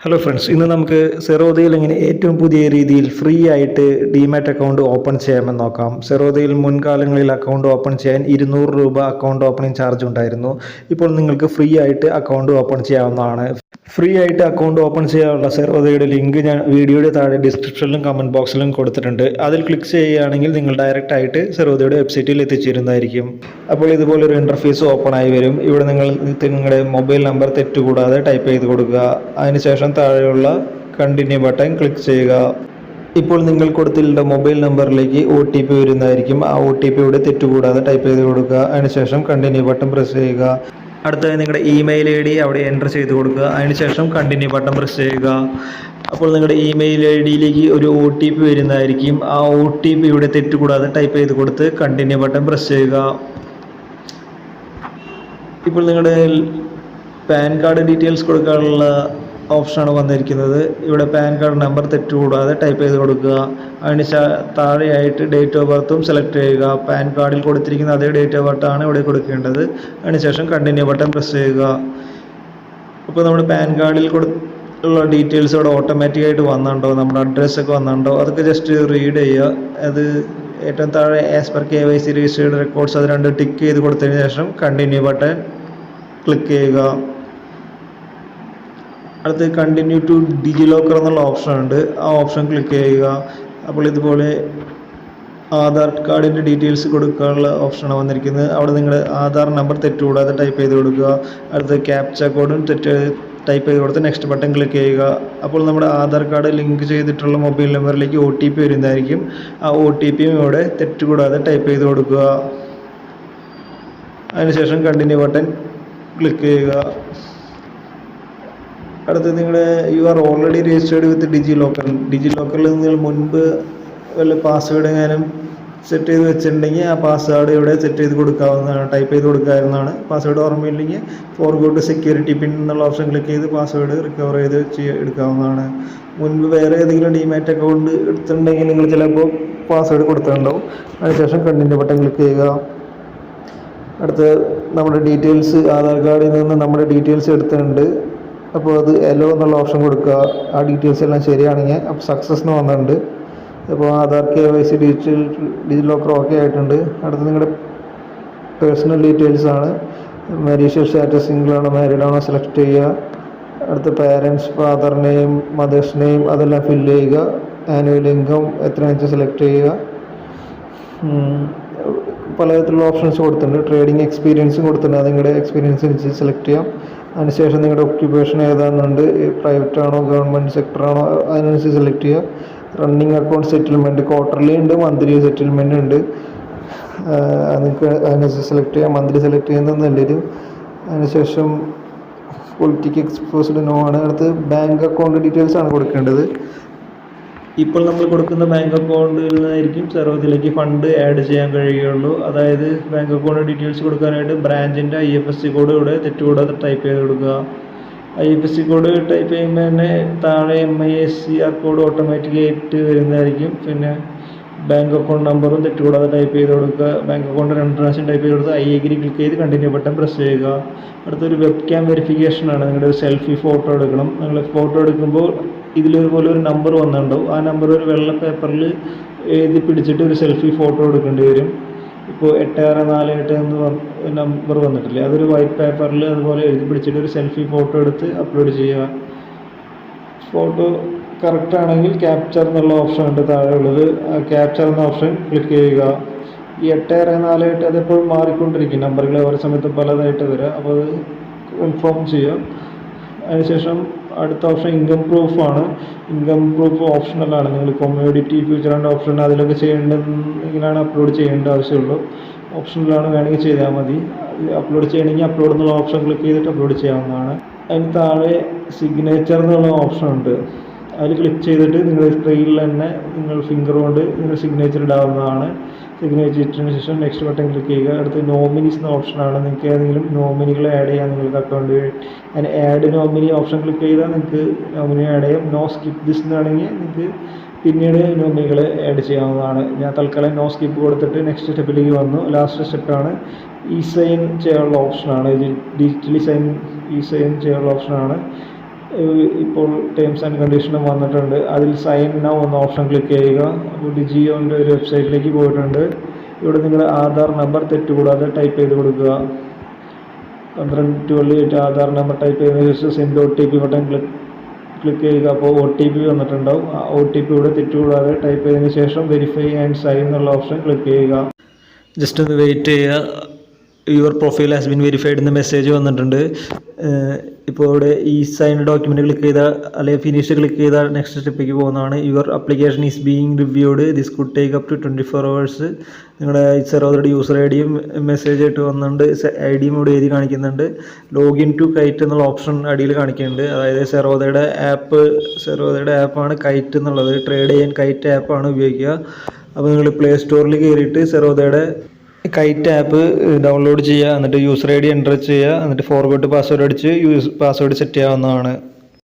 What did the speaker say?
Hello friends, ഇന്ന് നമുക്ക് സെറോദയിൽ എങ്ങനെ ഏറ്റവും പുതിയ രീതിയിൽ ഫ്രീ ആയിട്ട് ഡിമാറ്റ് അക്കൗണ്ട് ഓപ്പൺ ചെയ്യാമെന്ന് നോക്കാം. സെറോദയിൽ മുൻകാലങ്ങളിൽ അക്കൗണ്ട് ഓപ്പൺ ചെയ്യാൻ 200 രൂപ അക്കൗണ്ട് ഓപ്പണിംഗ് ചാർജ് ഉണ്ടായിരുന്നു. ഇപ്പോൾ നിങ്ങൾക്ക് ഫ്രീ ആയിട്ട് അക്കൗണ്ട് ഓപ്പൺ ചെയ്യാവുന്നതാണ്. ഫ്രീ ആയിട്ട് അക്കൗണ്ട് ഓപ്പൺ ചെയ്യാനുള്ള സെറോദയുടെ ലിങ്ക് ഞാൻ വീഡിയോയുടെ താഴെ ഡിസ്ക്രിപ്ഷനിലും കമൻറ്റ് ബോക്സിലും കൊടുത്തിട്ടുണ്ട്. അതിൽ ക്ലിക്ക് ചെയ്യുകയാണെങ്കിൽ നിങ്ങൾ ഡയറക്റ്റ് ആയിട്ട് സെറോദയുടെ വെബ്സൈറ്റിൽ എത്തിച്ചേരുന്നതായിരിക്കും. അപ്പോൾ ഇതുപോലൊരു ഇൻ്റർഫേസ് ഓപ്പൺ ആയി വരും. ഇവിടെ നിങ്ങളുടെ മൊബൈൽ നമ്പർ തെറ്റുകൂടാതെ ടൈപ്പ് ചെയ്ത് കൊടുക്കുക. അതിനുശേഷം താഴെയുള്ള കണ്ടിന്യൂ ബട്ടൺ ക്ലിക്ക് ചെയ്യുക. ഇപ്പോൾ നിങ്ങൾ കൊടുത്തിട്ടുള്ള മൊബൈൽ നമ്പറിലേക്ക് OTP വരുന്നതായിരിക്കും. ആ OTP ഇവിടെ തെറ്റുകൂടാതെ ടൈപ്പ് ചെയ്ത് കൊടുക്കുക. അതിനുശേഷം കണ്ടിന്യൂ ബട്ടൺ പ്രസ് ചെയ്യുക. അടുത്തതായി നിങ്ങളുടെ ഇമെയിൽ ID അവിടെ എൻ്റർ ചെയ്ത് കൊടുക്കുക. അതിനുശേഷം കണ്ടിന്യൂ ബട്ടൺ പ്രസ് ചെയ്യുക. അപ്പോൾ നിങ്ങളുടെ ഇമെയിൽ IDയിലേക്ക് ഒരു OTP വരുന്നതായിരിക്കും. ആ OTP ഇവിടെ തെറ്റുകൂടാതെ ടൈപ്പ് ചെയ്ത് കൊടുത്ത് കണ്ടിന്യൂ ബട്ടൺ പ്രസ് ചെയ്യുക. ഇപ്പോൾ നിങ്ങളുടെ പാൻ കാർഡ് ഡീറ്റെയിൽസ് കൊടുക്കാനുള്ള ഓപ്ഷനാണ് വന്നിരിക്കുന്നത്. ഇവിടെ പാൻ കാർഡ് നമ്പർ തെറ്റുകൂടാതെ ടൈപ്പ് ചെയ്ത് കൊടുക്കുക. അതിന് താഴെയായിട്ട് ഡേറ്റ് ഓഫ് ബർത്തും സെലക്ട് ചെയ്യുക. പാൻ കാർഡിൽ കൊടുത്തിരിക്കുന്ന അതേ ഡേറ്റ് ഓഫ് ബർത്താണ് ഇവിടെ കൊടുക്കേണ്ടത്. അതിനുശേഷം കണ്ടിന്യൂ ബട്ടൺ പ്രസ് ചെയ്യുക. അപ്പോൾ നമ്മുടെ പാൻ കാർഡിൽ ഉള്ള ഡീറ്റെയിൽസ് ഇവിടെ ഓട്ടോമാറ്റിക്കായിട്ട് വന്നിട്ടുണ്ടോ, നമ്മുടെ അഡ്രസ്സൊക്കെ വന്നിട്ടുണ്ടോ, അതൊക്കെ ജസ്റ്റ് റീഡ് ചെയ്യുക. അത് ഏറ്റവും താഴെ as per KYC registered records അത് രണ്ട് ടിക്ക് ചെയ്ത് കൊടുത്തതിന് ശേഷം കണ്ടിന്യൂ ബട്ടൺ ക്ലിക്ക് ചെയ്യുക. അടുത്ത് കണ്ടിന്യൂ ടു ഡിജി ലോക്കർ എന്നുള്ള ഓപ്ഷൻ ഉണ്ട്. ആ ഓപ്ഷൻ ക്ലിക്ക് ചെയ്യുക. അപ്പോൾ ഇതുപോലെ ആധാർ കാർഡിൻ്റെ ഡീറ്റെയിൽസ് കൊടുക്കാനുള്ള ഓപ്ഷനാണ് വന്നിരിക്കുന്നത്. അവിടെ നിങ്ങളുടെ ആധാർ നമ്പർ തെറ്റുകൂടാതെ ടൈപ്പ് ചെയ്ത് കൊടുക്കുക. അടുത്ത് ക്യാപ്ച കോഡും ടൈപ്പ് ചെയ്ത് കൊടുത്ത് നെക്സ്റ്റ് ബട്ടൺ ക്ലിക്ക് ചെയ്യുക. അപ്പോൾ നമ്മുടെ ആധാർ കാർഡ് ലിങ്ക് ചെയ്തിട്ടുള്ള മൊബൈൽ നമ്പറിലേക്ക് OTP വരുന്നതായിരിക്കും. ആ OTPയും ഇവിടെ തെറ്റുകൂടാതെ ടൈപ്പ് ചെയ്ത് കൊടുക്കുക. അതിനുശേഷം കണ്ടിന്യൂ ബട്ടൺ ക്ലിക്ക് ചെയ്യുക. അടുത്ത് നിങ്ങളുടെ you are already registered with ഡിജി ലോക്കറിൽ നിങ്ങൾ മുൻപ് വല്ല പാസ്വേഡ് എങ്ങാനും സെറ്റ് ചെയ്ത് വെച്ചിട്ടുണ്ടെങ്കിൽ ആ പാസ്വേഡ് ഇവിടെ സെറ്റ് ചെയ്ത് കൊടുക്കാവുന്നതാണ്, ടൈപ്പ് ചെയ്ത് കൊടുക്കാവുന്നതാണ്. പാസ്വേഡ് ഓർമ്മയില്ലെങ്കിൽ ഫോർഗോട്ട് സെക്യൂരിറ്റി പിൻ എന്നുള്ള ഓപ്ഷൻ ക്ലിക്ക് ചെയ്ത് പാസ്വേഡ് റിക്കവർ ചെയ്ത് എടുക്കാവുന്നതാണ്. മുൻപ് വേറെ ഏതെങ്കിലും ഡിമാറ്റ് അക്കൗണ്ട് എടുത്തിട്ടുണ്ടെങ്കിൽ നിങ്ങൾ ചിലപ്പോൾ പാസ്വേഡ് കൊടുത്തിട്ടുണ്ടാവും. അതിനുശേഷം കണ്ടിന്യൂ ബട്ടൺ ക്ലിക്ക് ചെയ്യുക. അടുത്ത് നമ്മുടെ ഡീറ്റെയിൽസ് ആധാർ കാർഡിൽ നിന്ന് നമ്മുടെ ഡീറ്റെയിൽസ് എടുത്തിട്ടുണ്ട്. അപ്പോൾ അത് എല്ലോ എന്നുള്ള ഓപ്ഷൻ കൊടുക്കുക. ആ ഡീറ്റെയിൽസ് എല്ലാം ശരിയാണെങ്കിൽ അപ്പോൾ സക്സസ് എന്ന് വന്നിട്ടുണ്ട്. അപ്പോൾ ആധാർ KYC ഡിജി ലോക്കർ ഓക്കെ ആയിട്ടുണ്ട്. അടുത്ത് നിങ്ങളുടെ പേഴ്സണൽ ഡീറ്റെയിൽസ് ആണ്. മാരീഷ്യൽ സ്റ്റാറ്റസ് സിംഗിൾ ആണോ മാരീഡ് ആണോ സെലക്ട് ചെയ്യുക. അടുത്ത parents, father name, mothers name അതെല്ലാം ഫില്ല് ചെയ്യുക. ആനുവൽ ഇൻകം എത്രയാണെന്ന് വെച്ചാൽ സെലക്ട് ചെയ്യുക. പലതരത്തിലുള്ള ഓപ്ഷൻസ് കൊടുത്തിട്ടുണ്ട്. ട്രേഡിംഗ് എക്സ്പീരിയൻസും കൊടുത്തിട്ടുണ്ട്. അത് നിങ്ങളുടെ എക്സ്പീരിയൻസ് അനുസരിച്ച് സെലക്ട് ചെയ്യാം. അതിനുശേഷം നിങ്ങളുടെ ഒക്യുപ്പേഷൻ ഏതാണെന്നുണ്ട്, പ്രൈവറ്റ് ആണോ ഗവൺമെൻറ് സെക്ടർ ആണോ അതിനനുസരിച്ച് സെലക്ട് ചെയ്യുക. റണ്ണിങ് അക്കൗണ്ട് സെറ്റിൽമെൻറ്റ് ക്വാർട്ടർലി ഉണ്ട്, മന്ത്ലി സെറ്റിൽമെൻറ്റ് ഉണ്ട്. നിങ്ങൾക്ക് അതിനനുസരിച്ച് സെലക്ട് ചെയ്യാം. മന്ത്ലി സെലക്ട് ചെയ്യുന്നത് നല്ലൊരു. അതിനുശേഷം പൊളിറ്റിക് എക്സ്പോസ്ഡ് നോ ആണ്. അടുത്ത് ബാങ്ക് അക്കൗണ്ട് ഡീറ്റെയിൽസ് ആണ് കൊടുക്കേണ്ടത്. ഇപ്പോൾ നമ്മൾ കൊടുക്കുന്ന ബാങ്ക് അക്കൗണ്ടിൽ നിന്നായിരിക്കും സെറോദിലേക്ക് ഫണ്ട് ആഡ് ചെയ്യാൻ കഴിയുകയുള്ളൂ. അതായത് ബാങ്ക് അക്കൗണ്ട് ഡീറ്റെയിൽസ് കൊടുക്കാനായിട്ട് ബ്രാഞ്ചിൻ്റെ IFSC കോഡ് ഇവിടെ തെറ്റുകൂടാതെ ടൈപ്പ് ചെയ്ത് കൊടുക്കുക. IFSC കോഡ് ടൈപ്പ് ചെയ്യുമ്പോൾ തന്നെ താഴെ MISCR കോഡ് ഓട്ടോമാറ്റിക്കായിട്ട് വരുന്നതായിരിക്കും. പിന്നെ ബാങ്ക് അക്കൗണ്ട് നമ്പറും തെറ്റുകൂടാതെ ടൈപ്പ് ചെയ്ത് കൊടുക്കുക. ബാങ്ക് അക്കൗണ്ട് 2 പ്രാവശ്യം ടൈപ്പ് ചെയ്ത് കൊടുത്ത് I agree ക്ലിക്ക് ചെയ്ത് കണ്ടിന്യൂ ബട്ടൺ പ്രസ് ചെയ്യുക. അടുത്തൊരു വെബ് ക്യാം വെരിഫിക്കേഷനാണ്. നിങ്ങളുടെ ഒരു സെൽഫി ഫോട്ടോ എടുക്കണം. നിങ്ങൾ ഫോട്ടോ എടുക്കുമ്പോൾ ഇതിലൊരുപോലെ ഒരു നമ്പർ വന്നിട്ടുണ്ടാവും. ആ നമ്പർ ഒരു വെള്ള പേപ്പറിൽ എഴുതി പിടിച്ചിട്ട് ഒരു സെൽഫി ഫോട്ടോ എടുക്കേണ്ടി വരും. ഇപ്പോൾ 8648 എന്ന് നമ്പർ വന്നിട്ടില്ലേ, അതൊരു വൈറ്റ് പേപ്പറിൽ അതുപോലെ എഴുതി പിടിച്ചിട്ട് ഒരു സെൽഫി ഫോട്ടോ എടുത്ത് അപ്ലോഡ് ചെയ്യുക. ഫോട്ടോ കറക്റ്റ് ആണെങ്കിൽ ക്യാപ്ചർ എന്നുള്ള ഓപ്ഷൻ ഉണ്ട് താഴെ ഉള്ളത്. ആ ക്യാപ്ചർ എന്ന ഓപ്ഷൻ ക്ലിക്ക് ചെയ്യുക. ഈ 8648 അതെപ്പോഴും മാറിക്കൊണ്ടിരിക്കും. നമ്പറുകൾ ഓരോ സമയത്ത് പലതായിട്ട് വരിക. അപ്പോൾ അത് കൺഫേം ചെയ്യുക. അതിനുശേഷം അടുത്ത ഓപ്ഷൻ ഇൻകം പ്രൂഫാണ്. ഇൻകം പ്രൂഫ് ഓപ്ഷണലാണ്. നിങ്ങൾ കൊമ്മ്യൂണിറ്റി ഫ്യൂച്ചർ ആൻഡ് ഓപ്ഷൻ അതിലൊക്കെ ചെയ്യേണ്ടതെങ്കിലാണ് അപ്ലോഡ് ചെയ്യേണ്ട ആവശ്യമുള്ളൂ. ഓപ്ഷനിലാണ്, വേണമെങ്കിൽ ചെയ്താൽ മതി. അപ്ലോഡ് ചെയ്യണമെങ്കിൽ അപ്ലോഡ് എന്നുള്ള ഓപ്ഷൻ ക്ലിക്ക് ചെയ്തിട്ട് അപ്ലോഡ് ചെയ്യാവുന്നതാണ്. അതിന് താഴെ സിഗ്നേച്ചർ എന്നുള്ള ഓപ്ഷൻ ഉണ്ട്. അതിൽ ക്ലിക്ക് ചെയ്തിട്ട് നിങ്ങളുടെ സ്ക്രീനിൽ തന്നെ നിങ്ങൾ ഫിംഗർ കൊണ്ട് നിങ്ങൾ സിഗ്നേച്ചർ ഇടാവുന്നതാണ്. സിഗ്നേച്ചർ ഇട്ടതിന് ശേഷം നെക്സ്റ്റ് ബട്ടൺ ക്ലിക്ക് ചെയ്യുക. അടുത്ത് നോമിനീസ് എന്ന ഓപ്ഷനാണ്. നിങ്ങൾക്ക് ഏതെങ്കിലും നോമിനികളെ ആഡ് ചെയ്യാൻ നിങ്ങൾക്ക് അക്കൗണ്ട് അതിന് ആഡ് നോമിനി ഓപ്ഷൻ ക്ലിക്ക് ചെയ്താൽ നിങ്ങൾക്ക് നോമിനി ആഡ് ചെയ്യാം. നോ സ്കിപ്പ് ദിസ് എന്നാണെങ്കിൽ നിങ്ങൾക്ക് പിന്നീട് നോമിനികളെ ആഡ് ചെയ്യാവുന്നതാണ്. ഞാൻ തൽക്കാലം നോ സ്കിപ്പ് കൊടുത്തിട്ട് നെക്സ്റ്റ് സ്റ്റെപ്പിലേക്ക് വന്നു. ലാസ്റ്റ് സ്റ്റെപ്പാണ് സൈൻ ചെയ്യാനുള്ള ഓപ്ഷനാണ്. ഡിജിറ്റലി സൈൻ ചെയ്യാനുള്ള ഓപ്ഷനാണ്. ഇപ്പോൾ ടേംസ് ആൻഡ് കണ്ടീഷനും വന്നിട്ടുണ്ട്. അതിൽ സൈൻ നൗ എന്ന ഓപ്ഷൻ ക്ലിക്ക് ചെയ്യുക. അപ്പോൾ ഡിജിയോൻ്റെ ഒരു വെബ്സൈറ്റിലേക്ക് പോയിട്ടുണ്ട്. ഇവിടെ നിങ്ങളുടെ ആധാർ നമ്പർ തെറ്റുകൂടാതെ ടൈപ്പ് ചെയ്ത് കൊടുക്കുക. 1228 ആധാർ നമ്പർ ടൈപ്പ് ചെയ്തതിനു ശേഷം സെൻഡ് OTP ബട്ടൺ ക്ലിക്ക് ചെയ്യുക. അപ്പോൾ OTP വന്നിട്ടുണ്ടാവും. ആ OTP ഇവിടെ തെറ്റുകൂടാതെ ടൈപ്പ് ചെയ്തതിനു ശേഷം വെരിഫൈ ആൻഡ് സൈൻ എന്നുള്ള ഓപ്ഷൻ ക്ലിക്ക് ചെയ്യുക. ജസ്റ്റ് ഒന്ന് വെയിറ്റ് ചെയ്യുക. Your profile has been verified എന്ന മെസ്സേജ് വന്നിട്ടുണ്ട്. ഇപ്പോൾ ഇവിടെ ഈ സൈൻ ഡോക്യുമെൻറ്റ് ക്ലിക്ക് ചെയ്താൽ അല്ലെങ്കിൽ ഫിനിഷ് ക്ലിക്ക് ചെയ്താൽ നെക്സ്റ്റ് സ്റ്റെപ്പിലേക്ക് പോകുന്നതാണ്. Your application is being reviewed, this could take up to 24 hours. നിങ്ങളുടെ സെറോദയുടെ യൂസർ ID-യും മെസ്സേജ് ആയിട്ട് വന്നിട്ടുണ്ട്. ID-യും ഇവിടെ എഴുതി കാണിക്കുന്നുണ്ട്. ലോഗിൻ ടു കൈറ്റ് എന്നുള്ള ഓപ്ഷൻ അടിയിൽ കാണിക്കുന്നുണ്ട്. അതായത് സെറോദയുടെ ആപ്പാണ് കൈറ്റ് എന്നുള്ളത്. ട്രേഡ് ചെയ്യാൻ കൈറ്റ് ആപ്പാണ് ഉപയോഗിക്കുക. അപ്പോൾ നിങ്ങൾ പ്ലേ സ്റ്റോറിൽ കയറിയിട്ട് സെറോദയുടെ കൈറ്റ് ആപ്പ് ഡൗൺലോഡ് ചെയ്യുക. എന്നിട്ട് യൂസർ ID എൻ്റർ ചെയ്യുക. എന്നിട്ട് ഫോർഗോട്ട് പാസ്വേഡ് അടിച്ച് പാസ്വേഡ് സെറ്റ് ചെയ്യാവുന്നതാണ്.